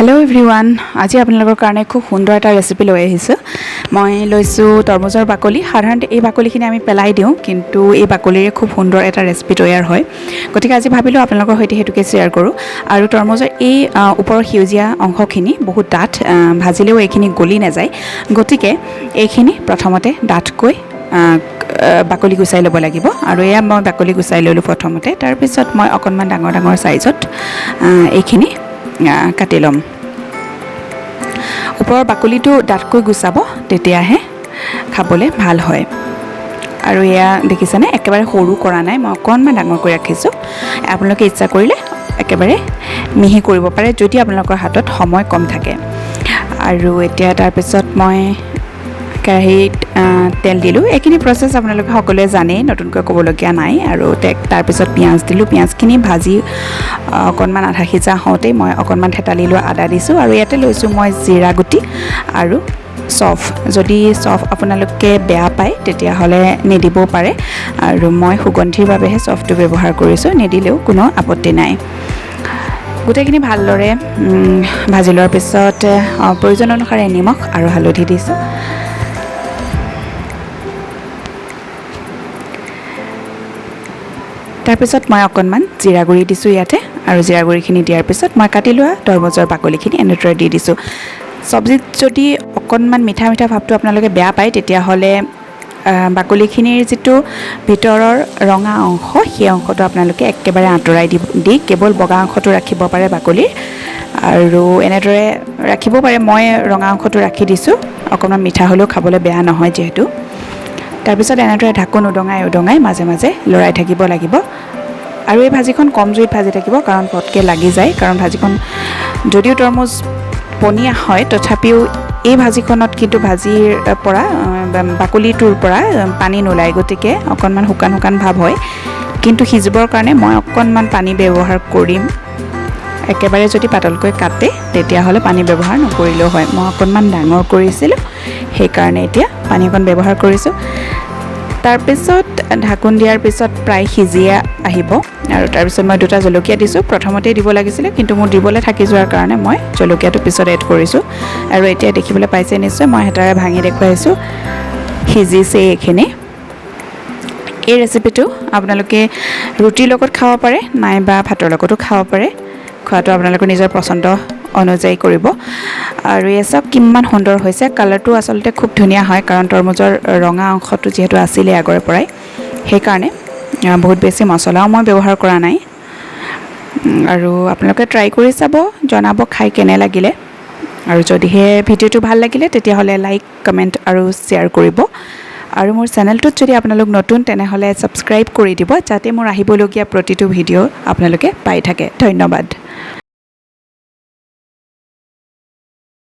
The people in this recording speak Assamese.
हेलो एवरीवन আজি আপোনালোকৰ কাৰণে খুব সুন্দৰ এটা ৰেচিপি লৈ আহিছো মই লৈছো তৰমুজৰ বাকলি সাধাৰণতে এই বাকলিখিনি আমি পেলাই দিওঁ কিন্তু এই বাকলিৰে খুব সুন্দৰ এটা ৰেচিপি তৈয়াৰ হয় গতিকে আজি ভাবিলো আপোনালোকৰ সৈতে হেতুকে শেয়াৰ কৰো আৰু তৰমুজৰ এই ওপৰৰ হিউজিয়া অংশখিনি বহুত ডাঠ ভাজিলেও এইখিনি গলি নাযায় গতিকে এইখিনি প্ৰথমতে ডাঠকৈ বাকলি গুচাই ল'ব লাগিব আৰু এয়া মই বাকলি গুচাই ললো প্ৰথমতে তাৰ পিছত মই অকনমান ডাঙৰ ডাঙৰ সাইজত এইখিনি কাটি লম ওপৰৰ বাকলিটো ডাঠকৈ গুচাব তেতিয়াহে খাবলৈ ভাল হয় আৰু এয়া দেখিছেনে একেবাৰে সৰু কৰা নাই মই অকনমান ডাঙৰ কৰি ৰাখিছো আপোনালোকে ইচ্ছা কৰিলে একেবাৰে মিহি কৰিব পাৰে যদি আপোনালোকৰ হাতত সময় কম থাকে আৰু এতিয়া তাৰ পিছত মই কেৰাহীত তেল দিলোঁ এইখিনি প্ৰসেছ আপোনালোকে সকলোৱে জানে নতুনকৈ ক'বলগীয়া নাই আৰু তাৰ পিছত পিঁয়াজ দিলোঁ পিঁয়াজখিনি ভাজি অকণমান আধা সিজা হওঁতে মই অকণমান থেতালি লোৱা আদা দিছোঁ আৰু ইয়াতে লৈছোঁ মই জিৰা গুটি আৰু চফ যদি চফ আপোনালোকে বেয়া পায় তেতিয়াহ'লে নিদিবও পাৰে আৰু মই সুগন্ধিৰ বাবেহে চফটো ব্যৱহাৰ কৰিছোঁ নিদিলেও কোনো আপত্তি নাই গোটেইখিনি ভালদৰে ভাজি লোৱাৰ পিছত প্ৰয়োজন অনুসাৰে নিমখ আৰু হালধি দিছোঁ তাৰ পিছত মই অকণমান জিৰা গুড়ি দিছোঁ ইয়াতে আৰু জিৰা গুড়িখিনি দিয়াৰ পিছত মই কাটি লোৱা তৰমুজৰ বাকলিখিনি এনেদৰে দি দিছোঁ চব্জিত যদি অকণমান মিঠা মিঠা ভাৱটো আপোনালোকে বেয়া পায় তেতিয়াহ'লে বাকলিখিনিৰ যিটো ভিতৰৰ ৰঙা অংশ সেই অংশটো আপোনালোকে একেবাৰে আঁতৰাই দি কেৱল বগা অংশটো ৰাখিব পাৰে বাকলিৰ আৰু এনেদৰে ৰাখিব পাৰে মই ৰঙা অংশটো ৰাখি দিছোঁ অকণমান মিঠা হ'লেও খাবলৈ বেয়া নহয় যিহেতু তাৰ পিছত এনেদৰে ঢাকোন উদঙাই মাজে মাজে লৰাই থাকিব লাগিব আৰু এই ভাজিখন কম জুইত ভাজি থাকিব কাৰণ পটকৈ লাগি যায় কাৰণ ভাজিখন যদিও তৰমুজ পনীয়া হয় তথাপিও এই ভাজিখনত কিন্তু ভাজিৰ পৰা বাকলিটোৰ পৰা পানী নোলায় গতিকে অকণমান শুকান ভাৱ হয় কিন্তু সিজিবৰ কাৰণে মই অকণমান পানী ব্যৱহাৰ কৰিম একেবাৰে যদি পাতলকৈ কাটে তেতিয়াহ'লে পানী ব্যৱহাৰ নকৰিলেও হয় মই অকণমান ডাঙৰ কৰিছিলোঁ সেইকাৰণে এতিয়া পানী অকণ ব্যৱহাৰ কৰিছোঁ তাৰপিছত ঢাকোন দিয়াৰ পিছত প্ৰায় সিজিয়ে আহিব আৰু তাৰপিছত মই দুটা জলকীয়া দিছোঁ প্ৰথমতেই দিব লাগিছিলে কিন্তু মোৰ দিবলৈ থাকি যোৱাৰ কাৰণে মই জলকীয়াটো পিছত এড কৰিছোঁ আৰু এতিয়া দেখিবলৈ পাইছে নিশ্চয় মই হেতাৰে ভাঙি দেখুৱাইছোঁ সিজিছে এইখিনি এই ৰেচিপিটো আপোনালোকে ৰুটিৰ লগত খাব পাৰে নাইবা ভাতৰ লগতো খাব পাৰে খোৱাটো আপোনালোকৰ নিজৰ পচন্দ অনুযায়ী কৰিব আৰু এই সব কিমান সুন্দৰ হৈছে কালাৰটো আচলতে খুব ধুনীয়া হয় কাৰণ তৰমুজৰ ৰঙা অংশটো যেহেতু আছিলে আগৰে পৰাই সেইকাৰণে বহুত বেছি মছলাও মই ব্যৱহাৰ কৰা নাই আৰু আপোনালোকে ট্ৰাই কৰি চাব জনাব খাই কেনে লাগিলে আৰু যদিহে ভিডিঅ'টো ভাল লাগিলে তেতিয়াহ'লে লাইক কমেণ্ট আৰু শ্বেয়াৰ কৰিব আৰু মোৰ চেনেলটোত যদি আপোনালোক নতুন তেনেহ'লে ছাবস্ক্ৰাইব কৰি দিব যাতে মোৰ আহিবলগীয়া প্ৰতিটো ভিডিঅ' আপোনালোকে পাই থাকে ধন্যবাদ